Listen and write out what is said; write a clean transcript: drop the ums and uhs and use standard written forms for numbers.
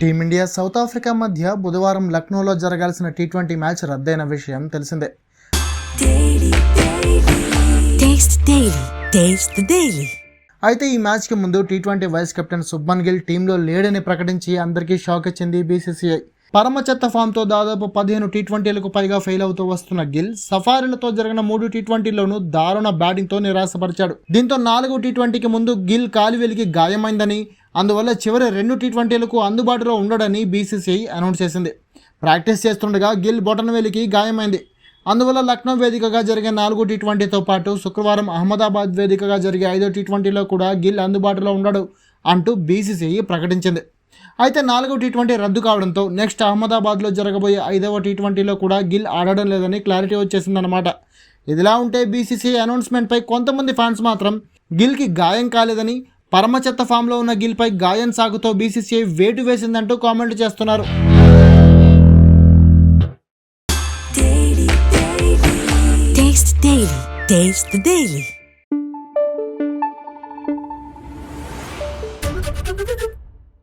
Team India south Africa మధ్య బుధవారం లక్నోలో జరగాల్సిన టీ20 మ్యాచ్ రద్దయిన విషయం తెలిసిందే. అయితే ఈ మ్యాచ్కి ముందు టీ20 వైస్ కెప్టెన్ శుభ్మన్ గిల్ టీంలో లేడని ప్రకటించి అందరికీ షాక్ ఇచ్చింది బీసీసీఐ. పరమ చెత్త ఫామ్తో దాదాపు 15 టీ20లకు పైగా ఫెయిల్ అవుతూ వస్తున్న గిల్ సఫారీలతో జరిగిన 3 టీ20లోనూ దారుణ బ్యాటింగ్తో నిరాశపరిచాడు. దీంతో 4వ టీ20కి ముందు గిల్ కాలి వెలికి గాయమైందని, అందువల్ల చివరి 2 టీ20లకు అందుబాటులో ఉండడని బీసీసీఐ అనౌన్స్ చేసింది. ప్రాక్టీస్ చేస్తుండగా గిల్ బొటనవేలికి గాయమైంది. అందువల్ల లక్నో వేదికగా జరిగే 4వ టీ20తో పాటు శుక్రవారం అహ్మదాబాద్ వేదికగా జరిగే 5వ టీ20లో కూడా గిల్ అందుబాటులో ఉండడు అంటూ బీసీసీఐ ప్రకటించింది. అయితే 4వ టీ20 రద్దు కావడంతో నెక్స్ట్ అహ్మదాబాద్లో జరగబోయే 5వ టీ20లో కూడా గిల్ ఆడడం లేదని క్లారిటీ వచ్చేసిందన్నమాట. ఇదిలా ఉంటే బీసీసీఐ అనౌన్స్మెంట్పై కొంతమంది ఫ్యాన్స్ మాత్రం గిల్కి గాయం కాలేదని, పరమ చెత్త ఫామ్లో ఉన్న గిల్పై గాయం సాగుతో బీసీసీఐ వేటు వేసిందంటూ కామెంట్ చేస్తున్నారు. Taste the Daily.